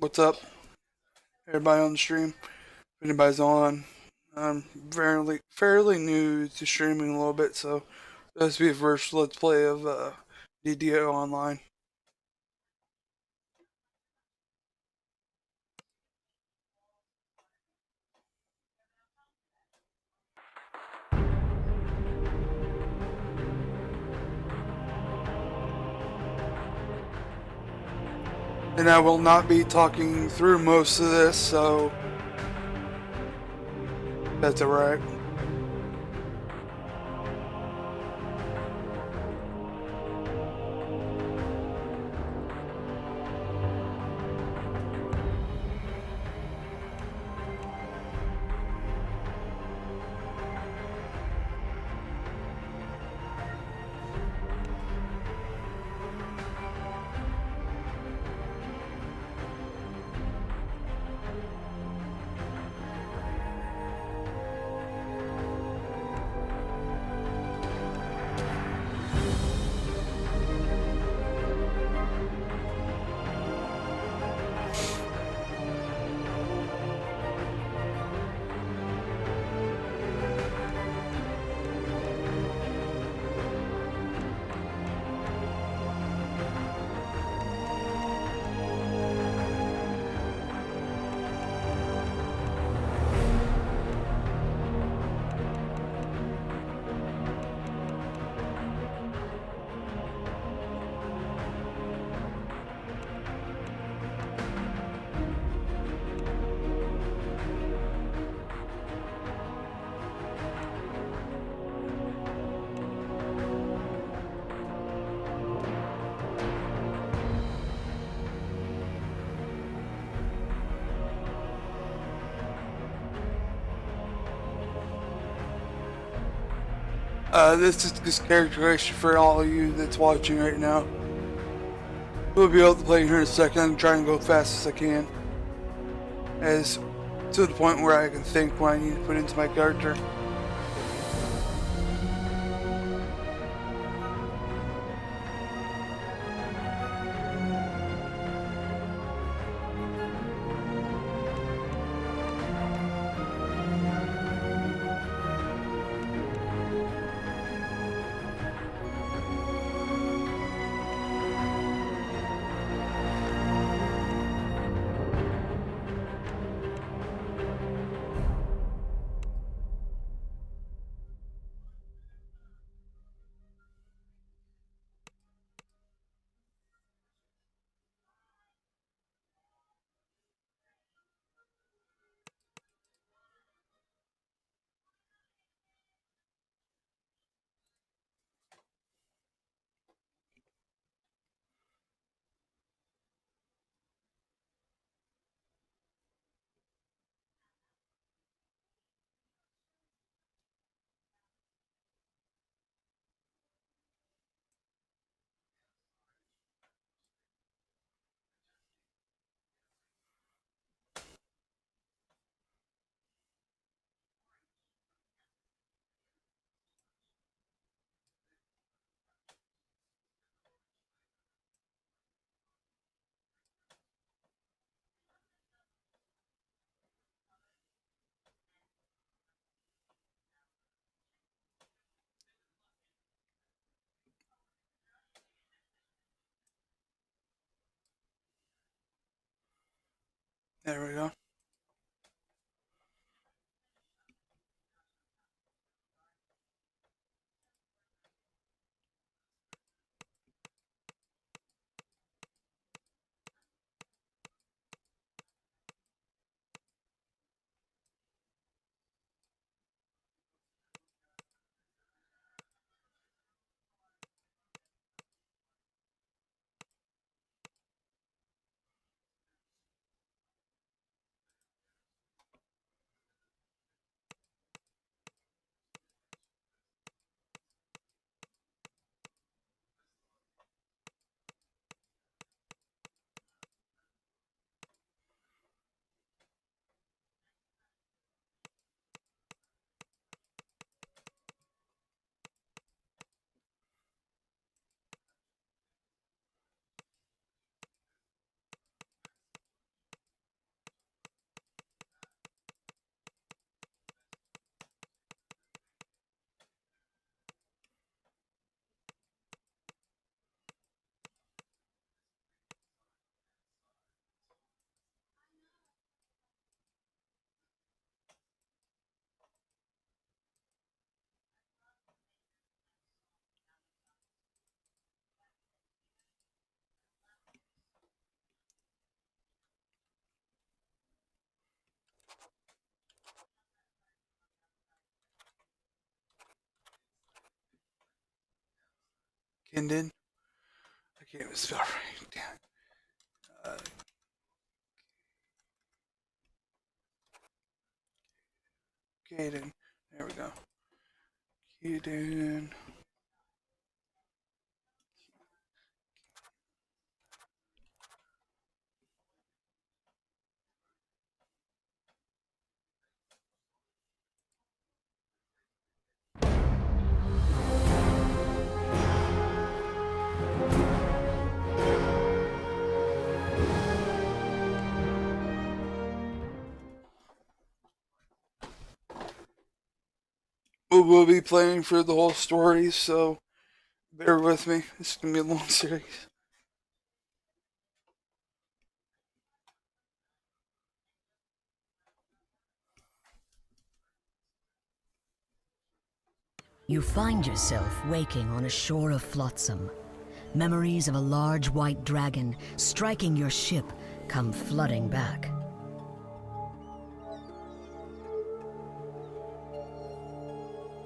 What's up, everybody on the stream? If anybody's on, I'm fairly new to streaming a little bit, so this will be the first let's play of DDO online. And I will not be talking through most of this, so that's alright. This is just characterization for all of you that's watching right now. We'll be able to play here in a second. I'm trying to go as fast as I can, as to the point where I can think what I need to put into my character. There we go. Kindin. I can't even spell right. Damn. Kaden. There we go. Kaden. We'll be playing for the whole story, so bear with me. This is gonna be a long series. You find yourself waking on a shore of flotsam. Memories of a large white dragon striking your ship come flooding back.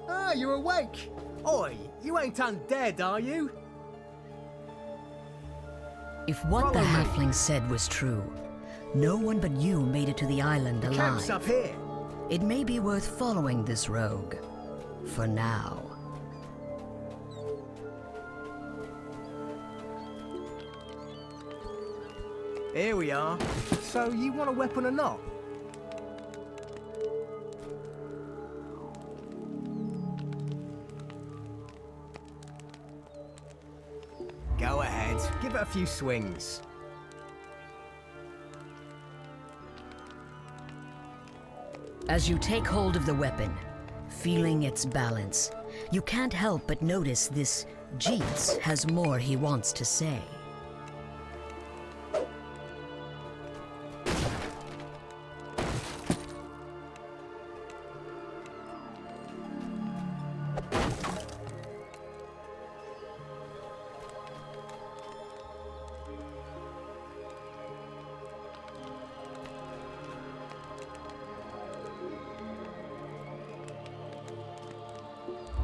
Ah, you're awake! Oi, you ain't undead, are you? If what the halfling said was true, no one but you made it to the island alive. Camp's up here. It may be worth following this rogue. For now. Here we are. So, you want a weapon or not? Go ahead, give it a few swings. As you take hold of the weapon, feeling its balance, you can't help but notice this Jeets has more he wants to say.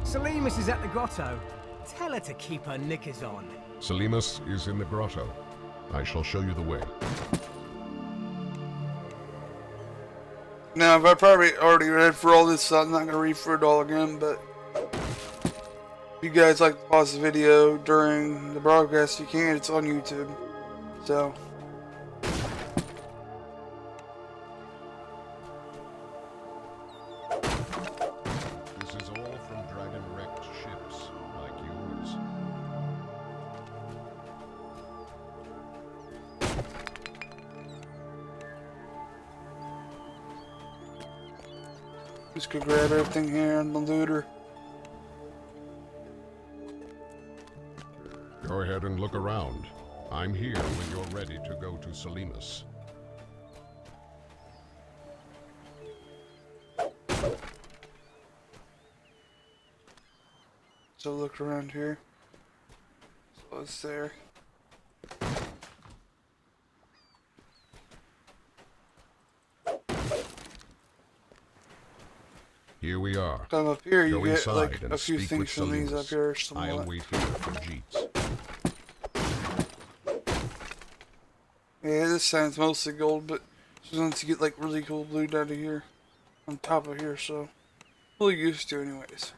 Selimus is at the grotto. Tell her to keep her knickers on. Selimus is in the grotto. I shall show you the way. Now, if I probably already read for all this, so I'm not going to read for it all again, but if you guys like to pause the video during the broadcast, you can. It's on YouTube. So, This is all from dragon-wrecked ships, like yours. just go grab everything here on the looter. Go ahead and look around. I'm here when you're ready to go to Selimus. So look around here. So it's there. Here we are. Come up here, you Go get inside like and a few speak things with from these up Selimus. here I'll somewhat. wait here for Jeets. Yeah, this sign's mostly gold, but sometimes you get like really cool loot out of here. On top of here, so really used to anyways.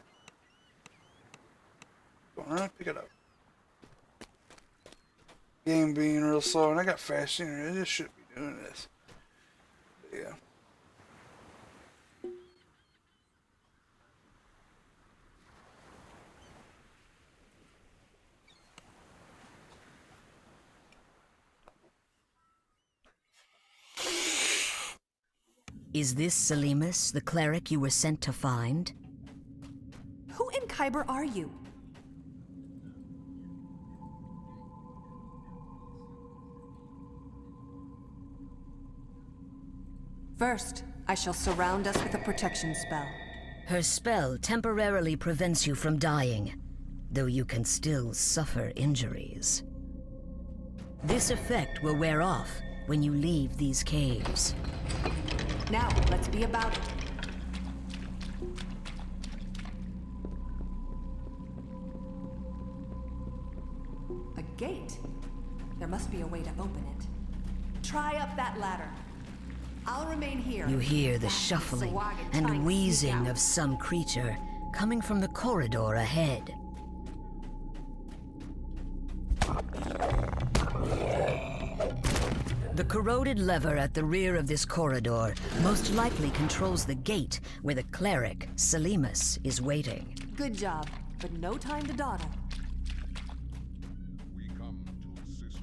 Go on, pick it up. Game being real slow, and I got fast internet. I just shouldn't be doing this. But yeah. Is this Selimus, the cleric you were sent to find? Who in Kyber are you? First, I shall surround us with a protection spell. Her spell temporarily prevents you from dying, though you can still suffer injuries. This effect will wear off when you leave these caves. Now, let's be about it. way to open it. Try up that ladder. I'll remain here. You hear the Back in shuffling Sawagan, trying and to sneak wheezing out. of some creature coming from the corridor ahead. The corroded lever at the rear of this corridor most likely controls the gate where the cleric, Selimus, is waiting. Good job, but no time to dawdle. We come to assist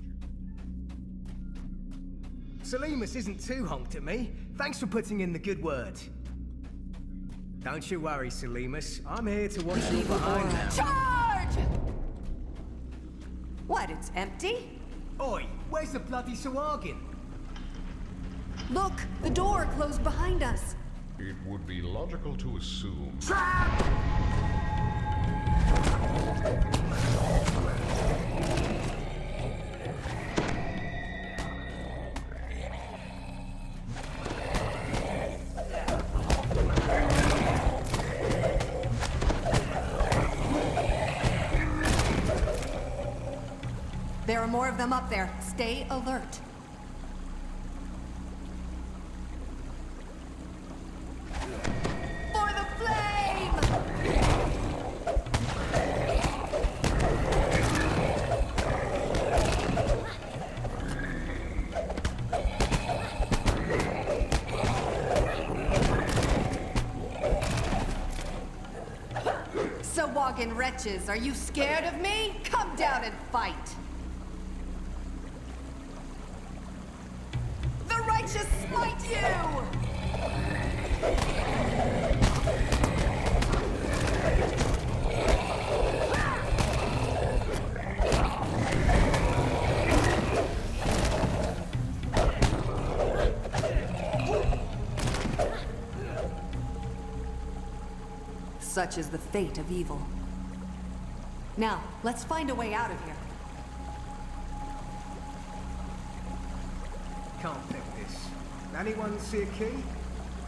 you. Selimus isn't too honked at me. Thanks for putting in the good word. Don't you worry, Selimus. I'm here to watch you behind now. Charge! What, it's empty? Oi, where's the bloody Sawagan? Look, the door closed behind us. It would be logical to assume. There are more of them up there. Stay alert. For the flame! Sawagan wretches, are you scared of me? Come down and fight! The righteous smite you! Such is the fate of evil. Now, let's find a way out of here. Can't pick this. Anyone see a key?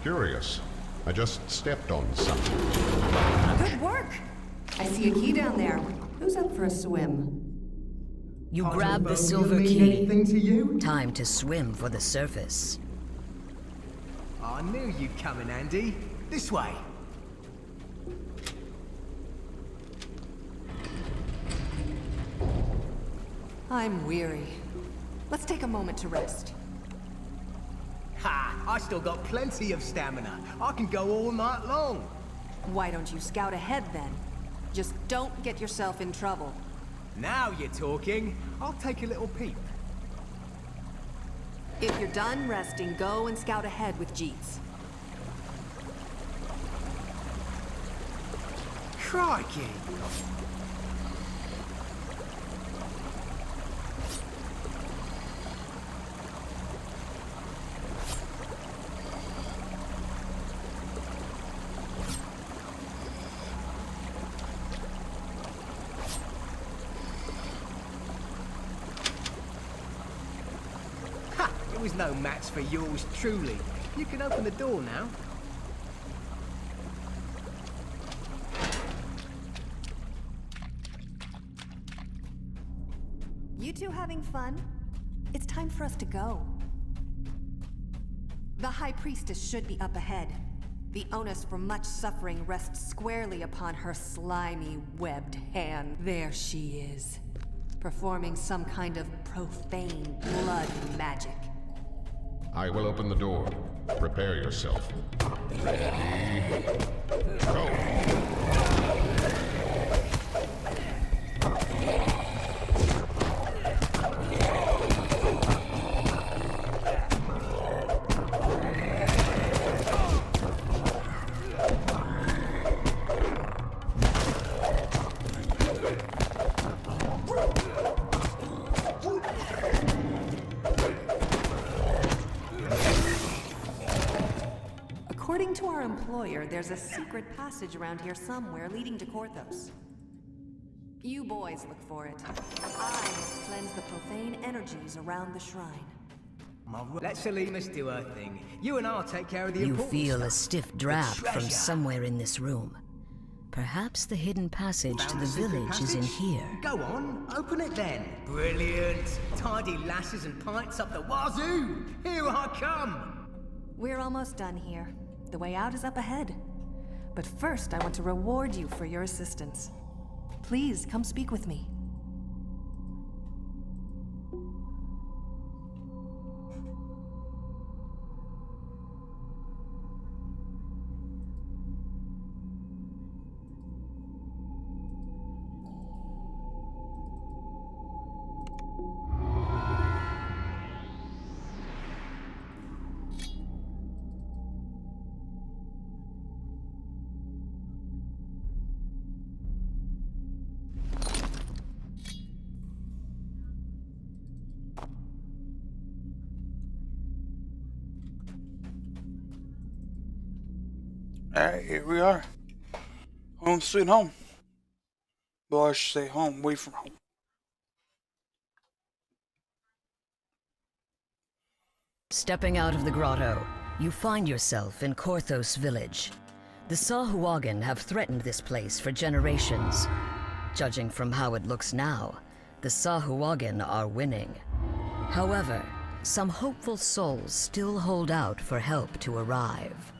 Curious. I just stepped on something. Good work! I see a key down there. Who's up for a swim? You Can't grab a the boat silver mean key. anything to you? Time to swim for the surface. I knew you'd come in, Andy. This way. I'm weary. Let's take a moment to rest. Ha! I still got plenty of stamina. I can go all night long. Why don't you scout ahead then? Just don't get yourself in trouble. Now you're talking. I'll take a little peep. If you're done resting, go and scout ahead with Jeets. Crikey! Ha! It was no match for yours truly. You can open the door now. You two having fun? It's time for us to go. The High Priestess should be up ahead. The onus for much suffering rests squarely upon her slimy, webbed hand. There she is, performing some kind of profane blood magic. I will open the door. Prepare yourself. Ready? Go! According to our employer, there's a secret passage around here somewhere leading to Korthos. You boys look for it. I must cleanse the profane energies around the shrine. Let Selimus do her thing. You and I'll take care of the You important feel a stuff. stiff draft from treasure. somewhere in this room. Perhaps the hidden passage to Found the secret village is in passage? here. Go on, open it then. Brilliant. Tidy lasses and pints up the wazoo. Here I come. We're almost done here. The way out is up ahead. But first, I want to reward you for your assistance. Please, come speak with me. Alright, here we are. Home sweet home. Well, I should say home, away from home. Stepping out of the grotto, you find yourself in Korthos village. The Sahuagin have threatened this place for generations. Judging from how it looks now, the Sahuagin are winning. However, some hopeful souls still hold out for help to arrive.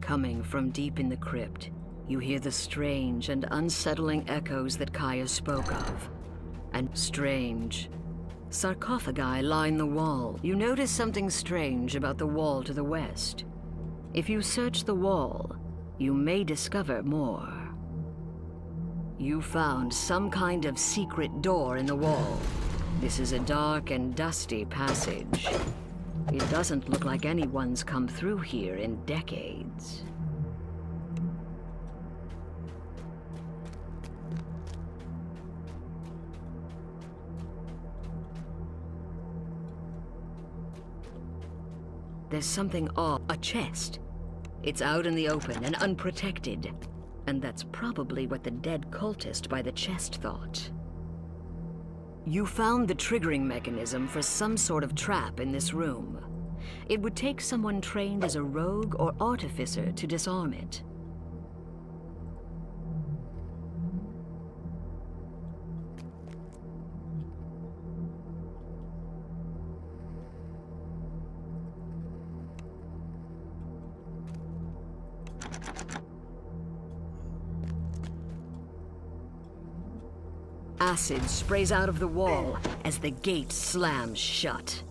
Coming from deep in the crypt, you hear the strange and unsettling echoes that Kaya spoke of. And strange. Sarcophagi line the wall. You notice something strange about the wall to the west. If you search the wall, you may discover more. You found some kind of secret door in the wall. This is a dark and dusty passage. It doesn't look like anyone's come through here in decades. There's something odd. A chest. It's out in the open and unprotected. And that's probably what the dead cultist by the chest thought. You found the triggering mechanism for some sort of trap in this room. It would take someone trained as a rogue or artificer to disarm it. Acid sprays out of the wall as the gate slams shut.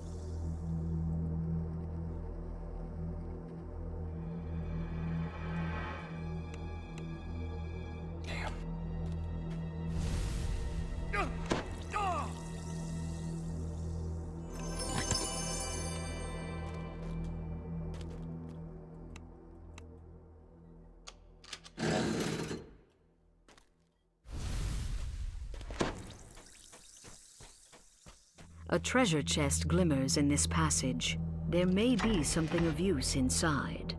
A treasure chest glimmers in this passage. There may be something of use inside.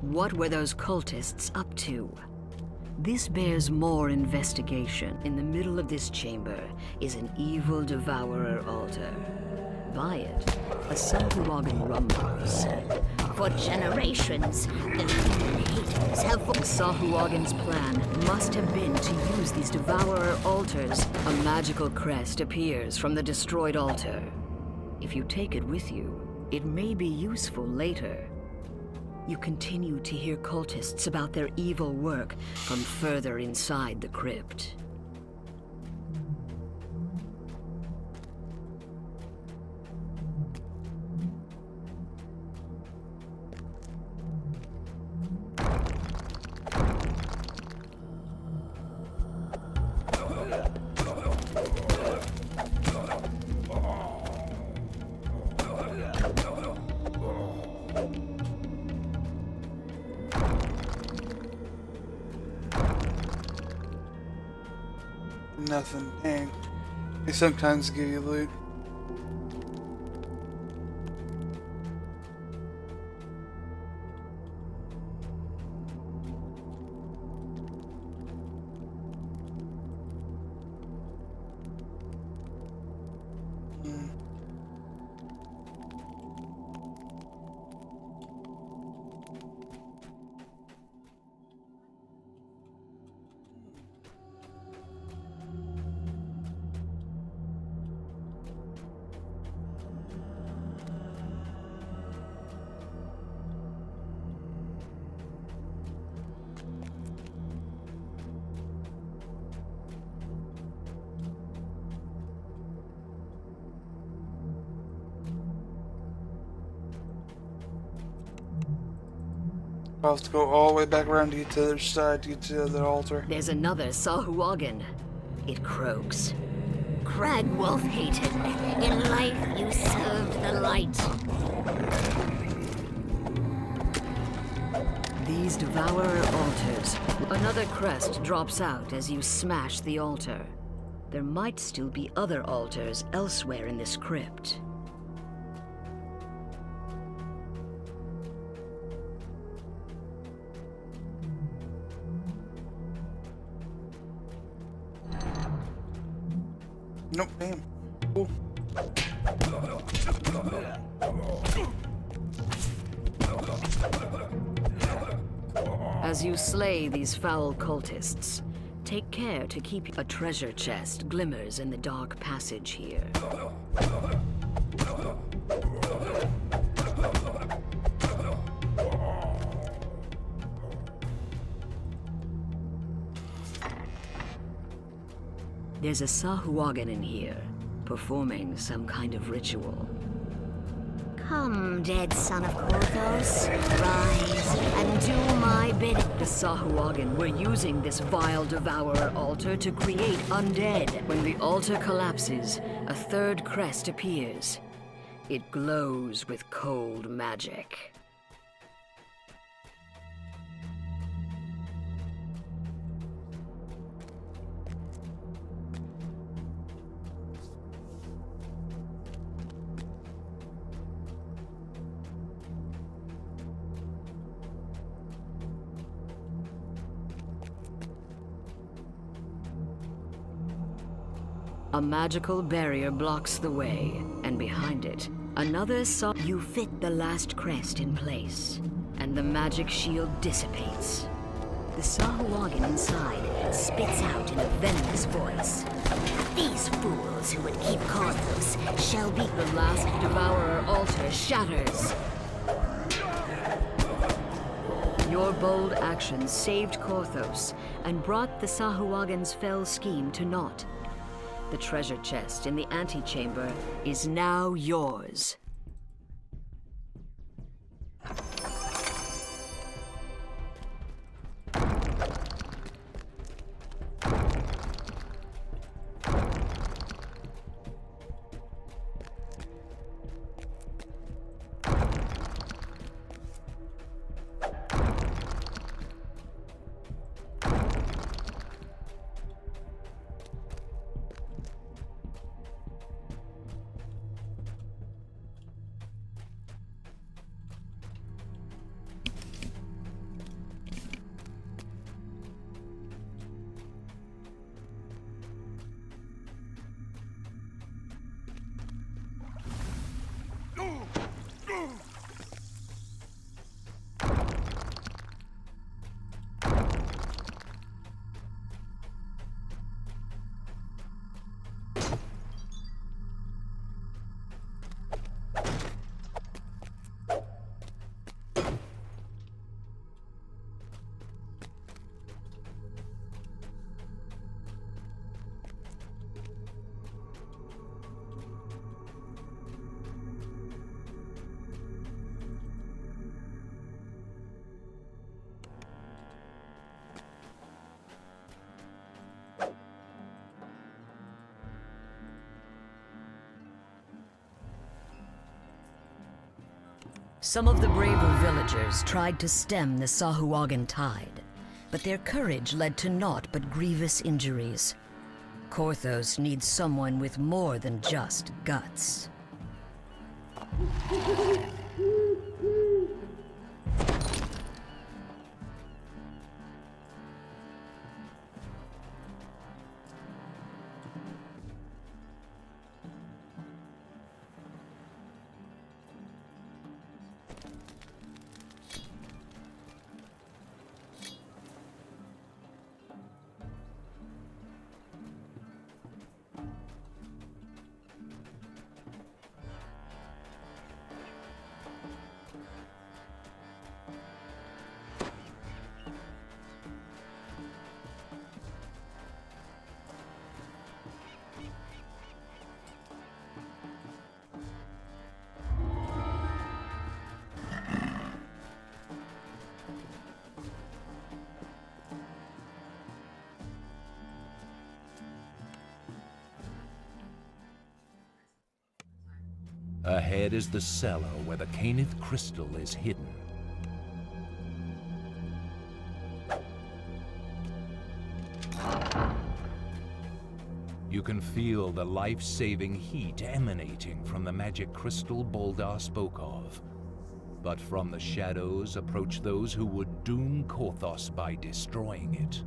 What were those cultists up to? This bears more investigation. In the middle of this chamber is an evil devourer altar. By it, a Sahuagin rumbles. For generations, the human haters have... Sahuagin's plan must have been to use these devourer altars. A magical crest appears from the destroyed altar. If you take it with you, it may be useful later. You continue to hear cultists about their evil work from further inside the crypt. Nothing. Dang. They sometimes give you loot. I'll have to go all the way back around to get to the other side to get to the other altar. There's another Sahuagin. It croaks. Crag Wolf hated. In life, you served the light. These Devourer altars. Another crest drops out as you smash the altar. There might still be other altars elsewhere in this crypt. Nope, damn. Cool. As you slay these foul cultists, take care to keep a treasure chest glimmers in the dark passage here. There's a Sahuagin in here, performing some kind of ritual. Come, dead son of Korthos, rise and do my bidding. The Sahuagin were using this vile Devourer altar to create undead. When the altar collapses, a third crest appears. It glows with cold magic. A magical barrier blocks the way, and behind it, another You fit the last crest in place, and the magic shield dissipates. The Sahuagin inside spits out in a venomous voice. These fools who would keep Korthos shall be... The last Devourer altar shatters. Your bold actions saved Korthos and brought the Sahuagin's fell scheme to naught. The treasure chest in the antechamber is now yours. Some of the braver villagers tried to stem the Sahuagin tide, but their courage led to naught but grievous injuries. Korthos needs someone with more than just guts. Ahead is the cellar where the Caneth crystal is hidden. You can feel the life-saving heat emanating from the magic crystal Boldar spoke of. But from the shadows approach those who would doom Korthos by destroying it.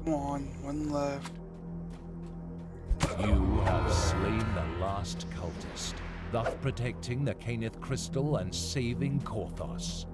Come on, one left. You have slain the last cultist, thus protecting the Caneth crystal and saving Korthos.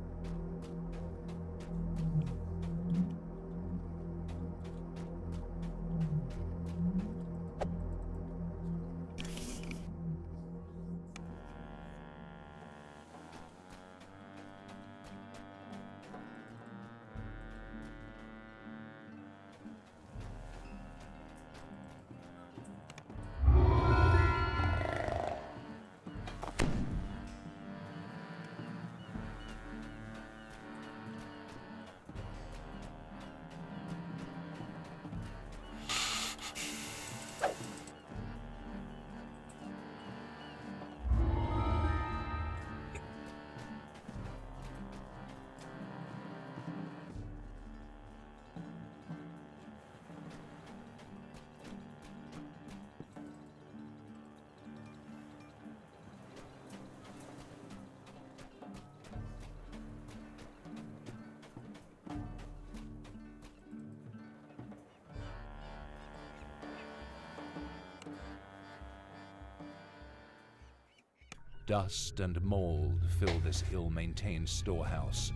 Dust and mold fill this ill-maintained storehouse.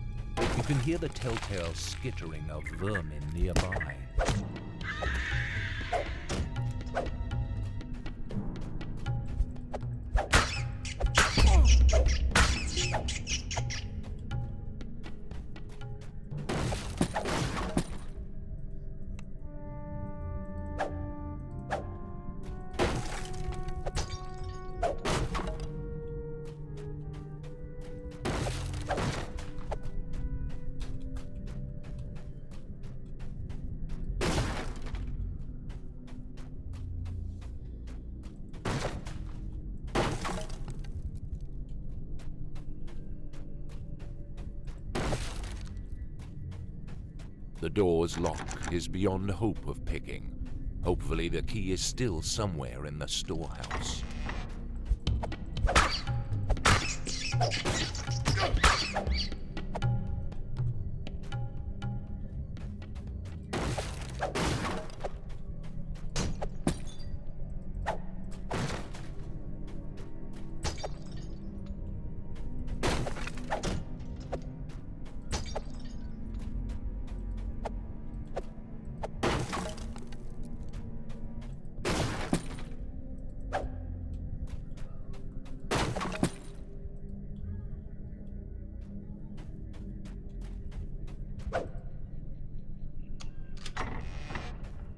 You can hear the telltale skittering of vermin nearby. The door's lock is beyond hope of picking. Hopefully the key is still somewhere in the storehouse.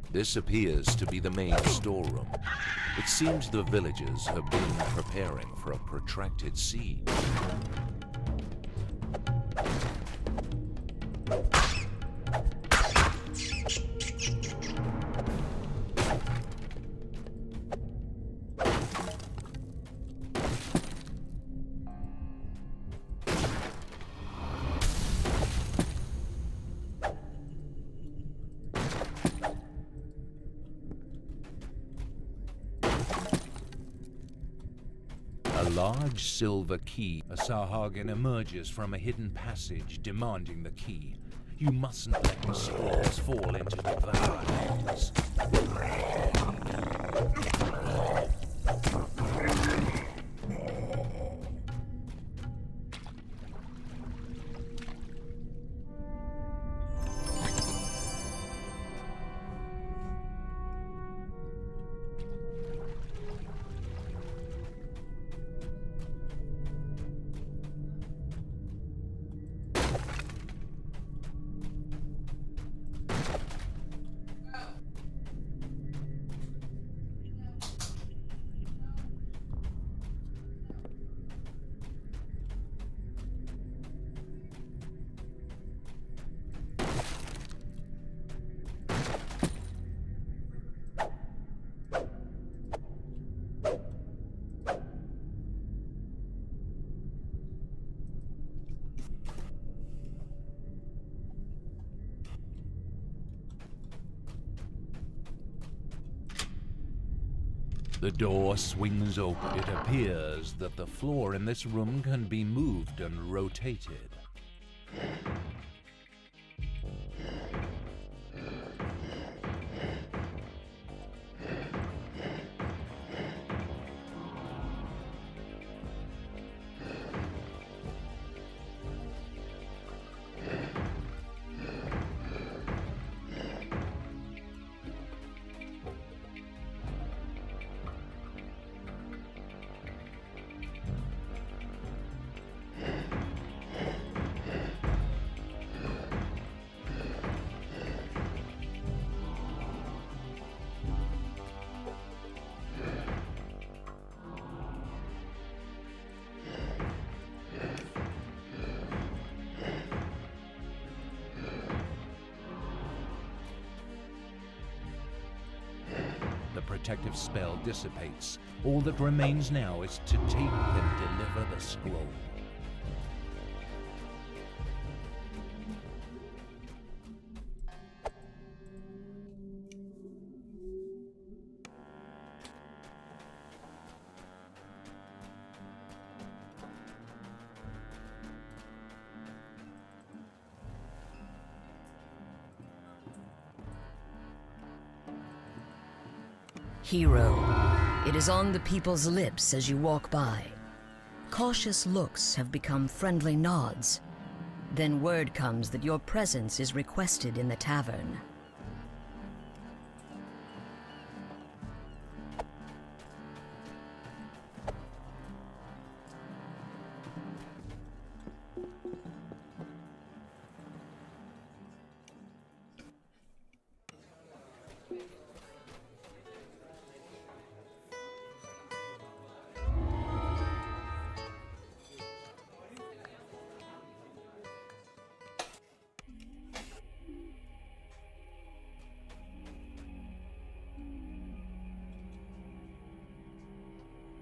This appears to be the main storeroom. It seems the villagers have been preparing for a protracted siege. A large silver key. A Sahagin emerges from a hidden passage, demanding the key. You mustn't let the scrolls fall into devoured hands. The door swings open. It appears that the floor in this room can be moved and rotated. The protective spell dissipates. All that remains now is to take and deliver the scroll. Hero. It is on the people's lips as you walk by. Cautious looks have become friendly nods. Then word comes that your presence is requested in the tavern.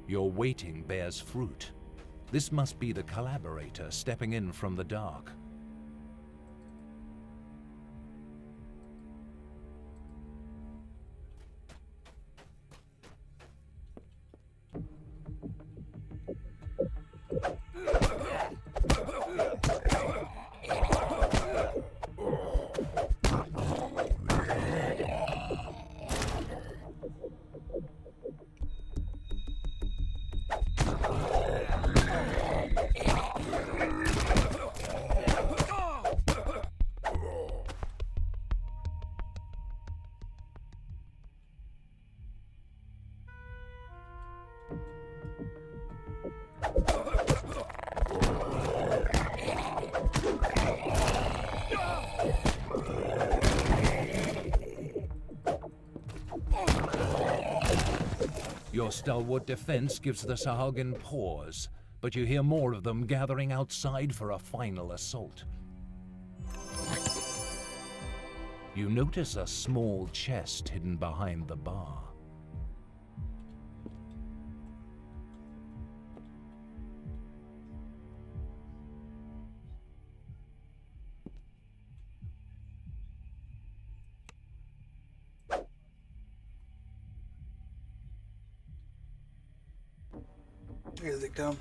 Your waiting bears fruit. This must be the collaborator stepping in from the dark. Your stalwart defense gives the Sahagin pause, but you hear more of them gathering outside for a final assault. You notice a small chest hidden behind the bar. Here they come.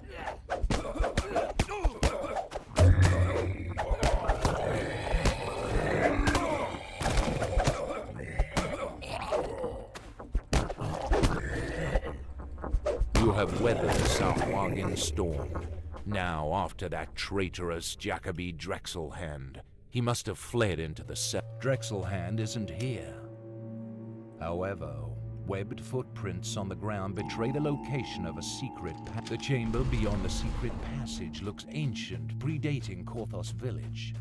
You have weathered the Sahagin storm. Now, after that traitorous Jacoby Drexelhand, he must have fled into the Drexelhand isn't here. However, webbed footprints on the ground betray the location of a secret The chamber beyond the secret passage looks ancient, predating Korthos village.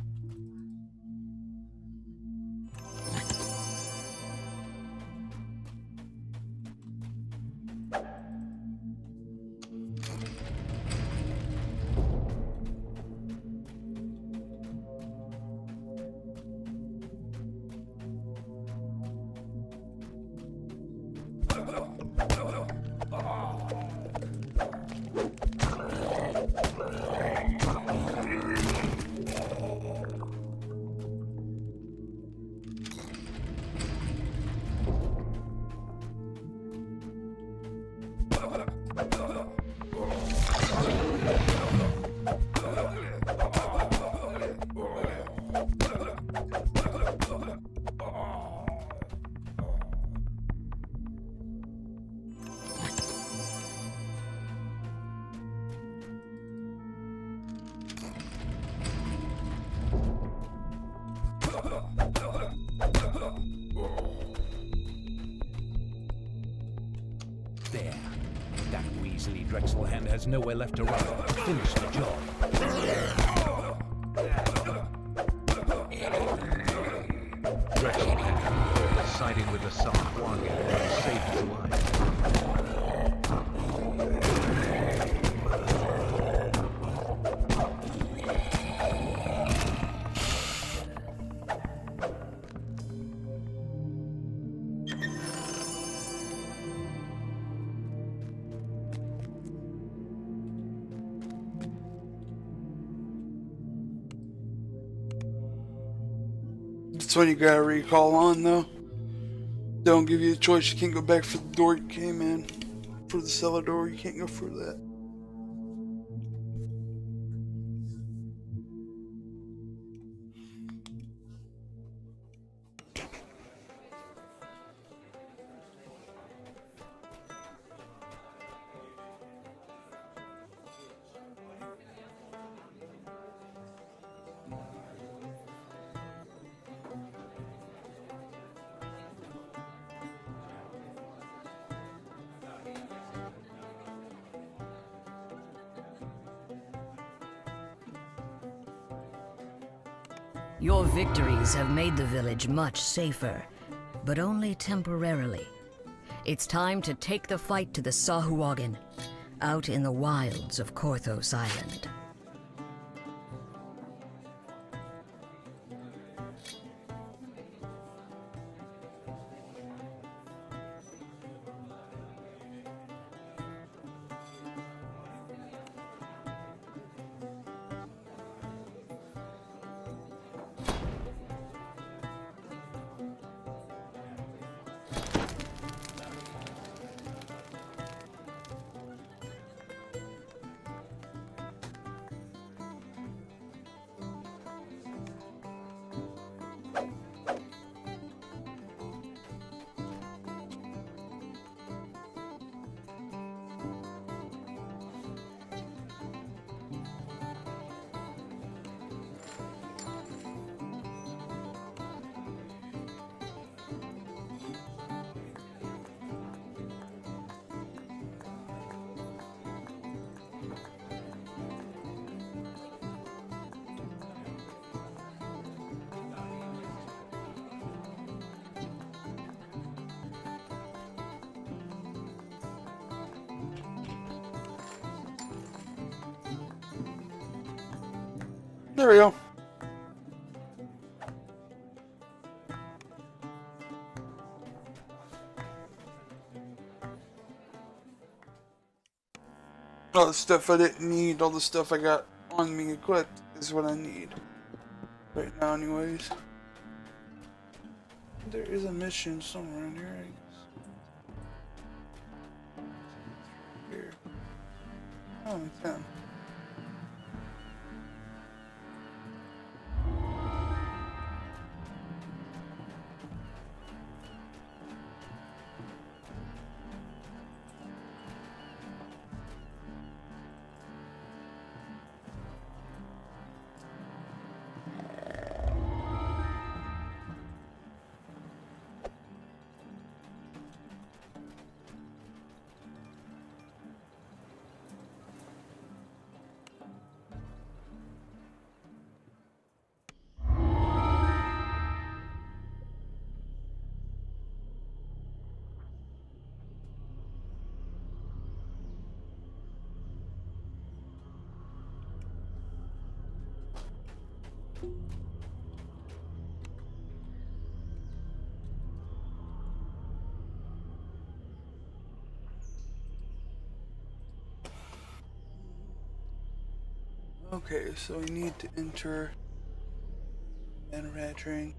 There. That Weasley Drexelhand has nowhere left to run. Finish the job. Drexelhand, siding with the Sahagin, saved his life. That's when you gotta recall on though. Don't give you a choice, you can't go back for the door you came in. For the cellar door, you can't go through that. Your victories have made the village much safer, but only temporarily. It's time to take the fight to the Sahuagin, out in the wilds of Korthos Island. There we go. All the stuff I didn't need, all the stuff I got on me equipped is what I need. Right now anyways. There is a mission somewhere in here, I guess. Here. Oh, it's him. Okay, so we need to enter manufacturing,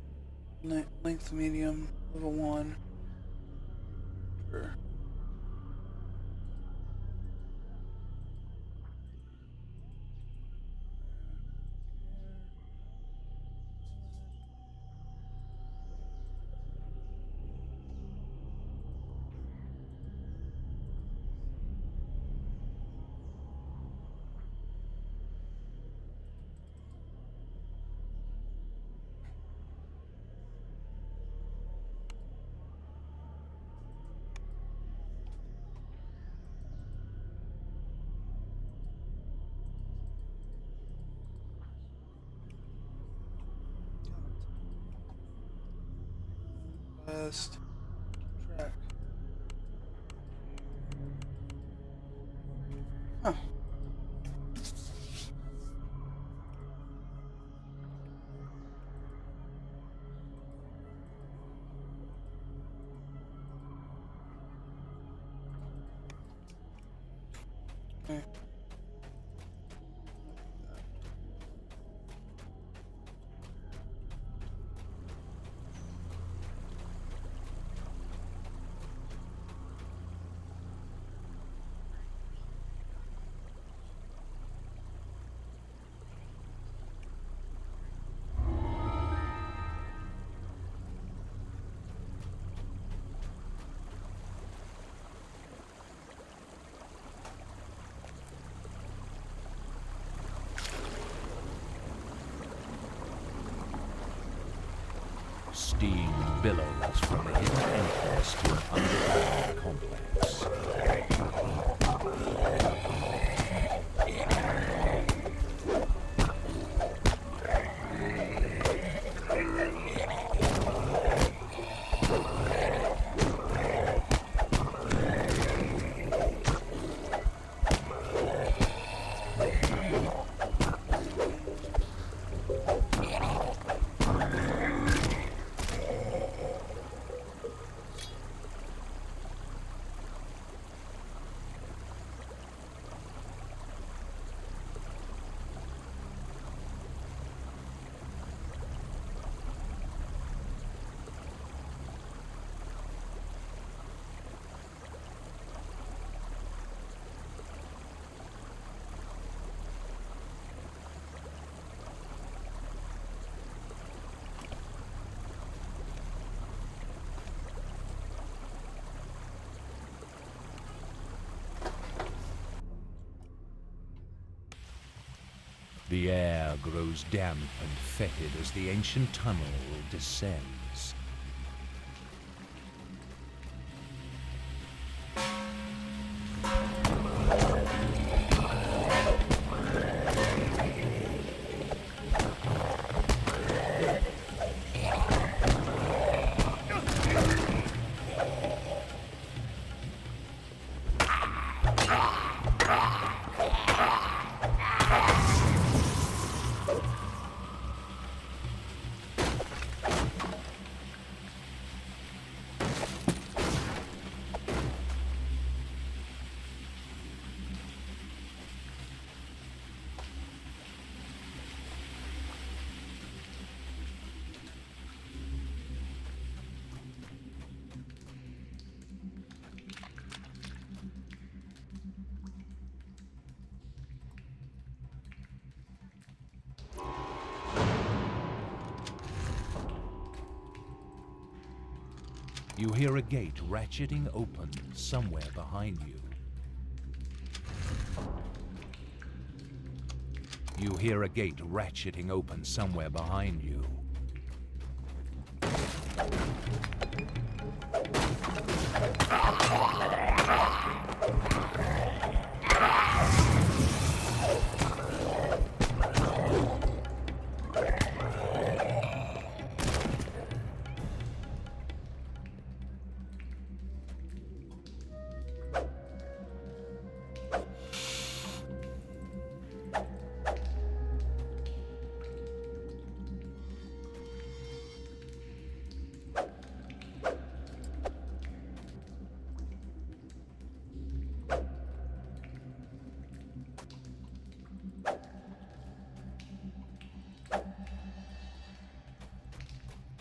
length medium, level 1. Sure. Last track. Huh. Okay. Steam billows from the hidden entrance to an underground complex. The air grows damp and fetid as the ancient tunnel descends. You hear a gate ratcheting open somewhere behind you. You hear a gate ratcheting open somewhere behind you.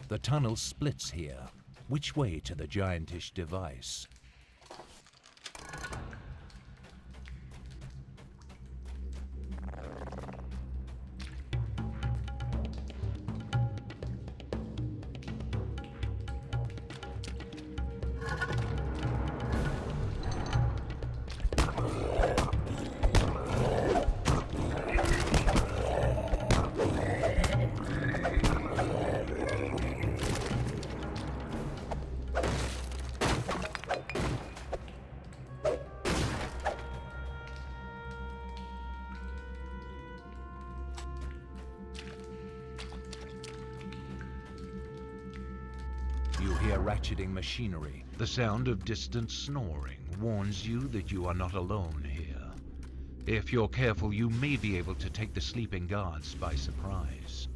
The tunnel splits here. Which way to the giantish device? You hear ratcheting machinery. The sound of distant snoring warns you that you are not alone here. If you're careful, you may be able to take the sleeping guards by surprise.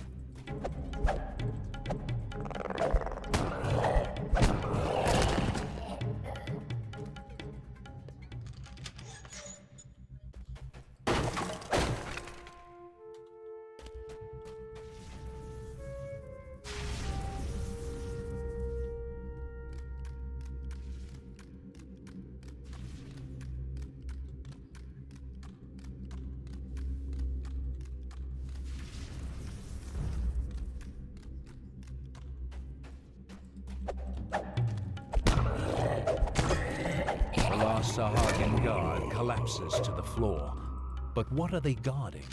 The last Sahagin guard collapses to the floor. But what are they guarding?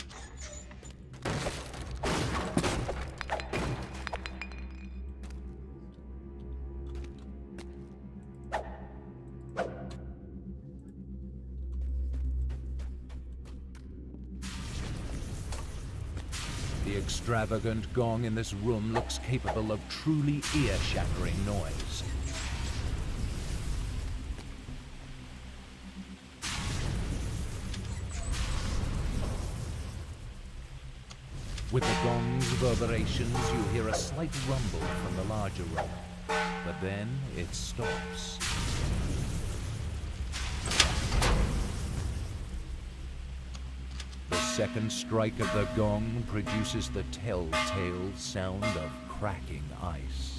The extravagant gong in this room looks capable of truly ear-shattering noise. With the gong's reverberations, you hear a slight rumble from the larger room, but then it stops. The second strike of the gong produces the telltale sound of cracking ice.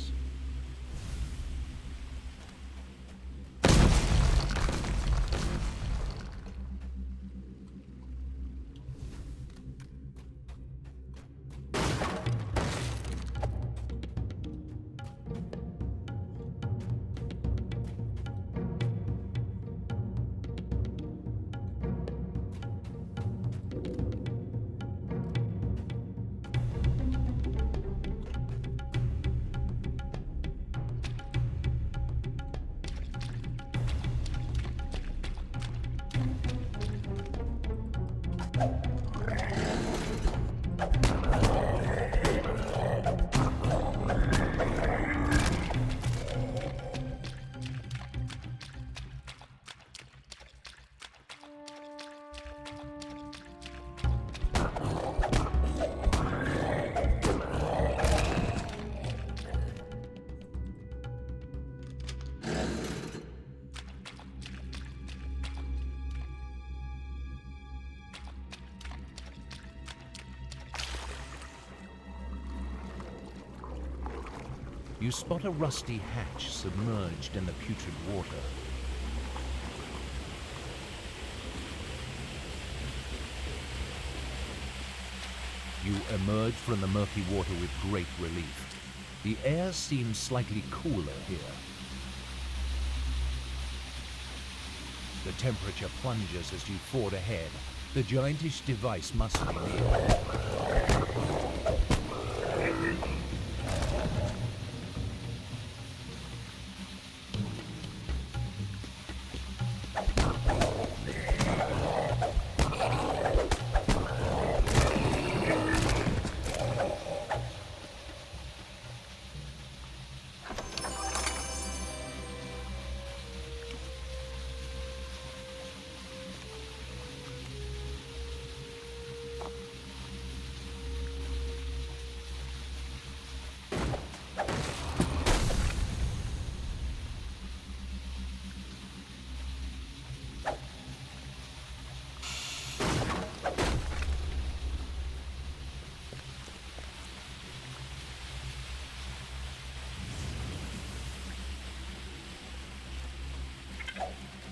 You spot a rusty hatch submerged in the putrid water. You emerge from the murky water with great relief. The air seems slightly cooler here. The temperature plunges as you ford ahead. The giantish device must be near.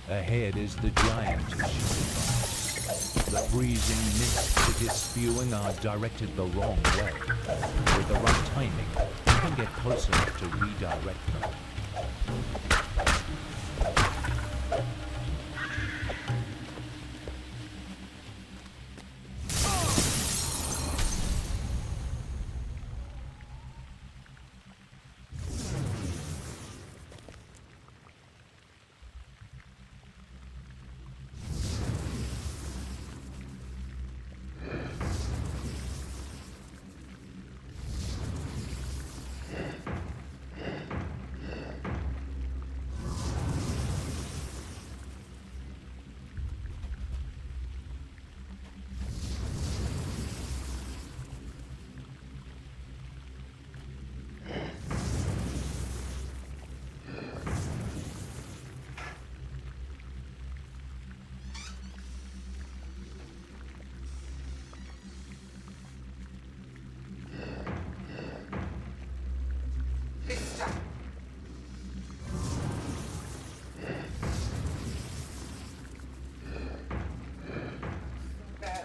Ahead is the giant device. The freezing mists it is spewing are directed the wrong way. With the right timing, you can get close enough to redirect them.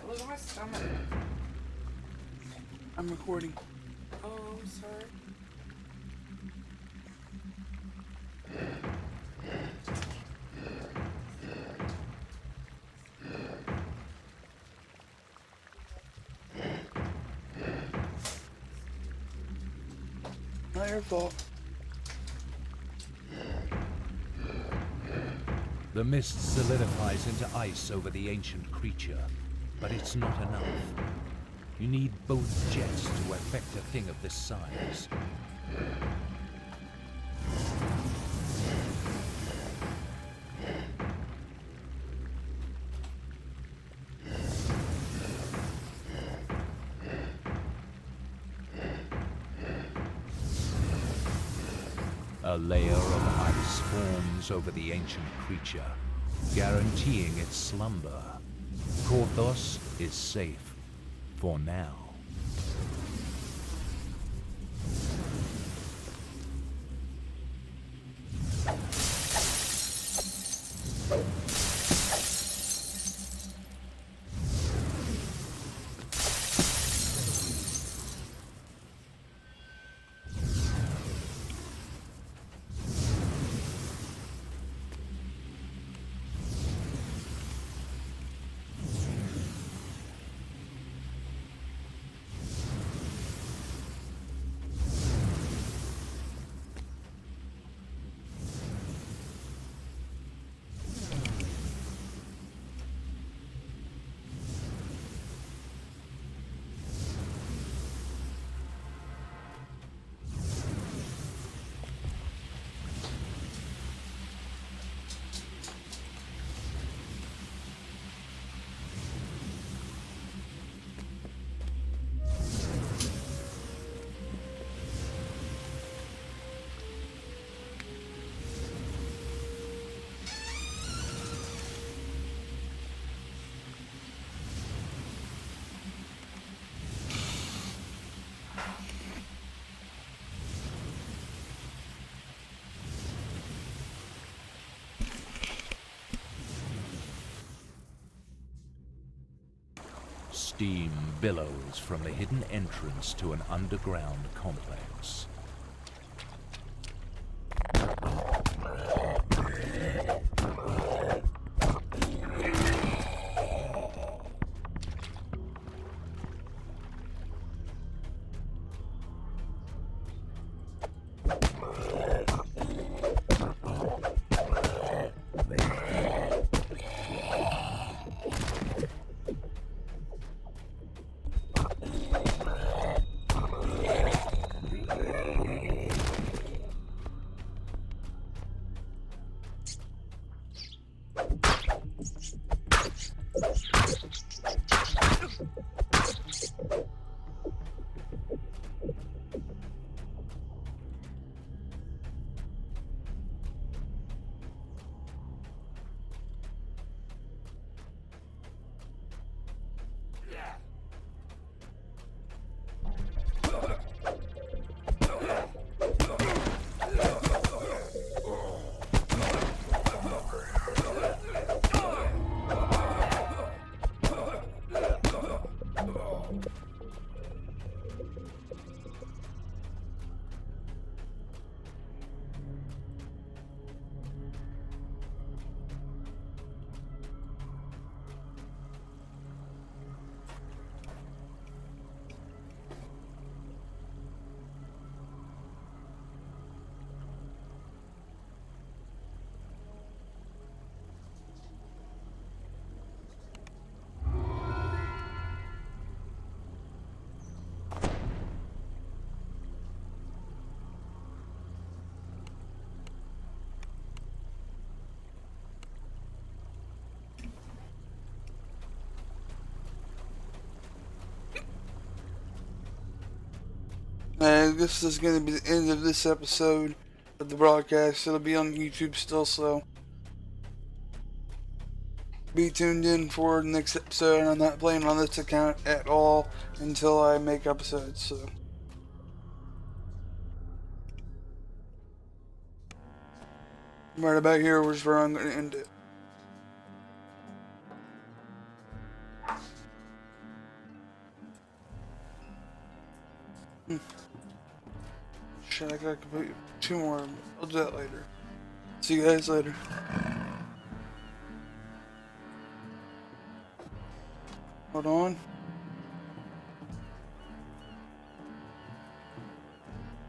Look at my stomach. I'm recording. Oh, I'm sorry. Not your fault. The mist solidifies into ice over the ancient creature, but it's not enough. You need both jets to affect a thing of this size. A layer of ice forms over the ancient creature, guaranteeing its slumber. Korthos is safe for now. Steam billows from the hidden entrance to an underground complex. And this is going to be the end of this episode of the broadcast. It'll be on YouTube still, so be tuned in for the next episode. I'm not playing on this account at all until I make episodes, so. Right about here was where I'm going to end it. Shit, I gotta complete 2 more. I'll do that later. See you guys later. Hold on.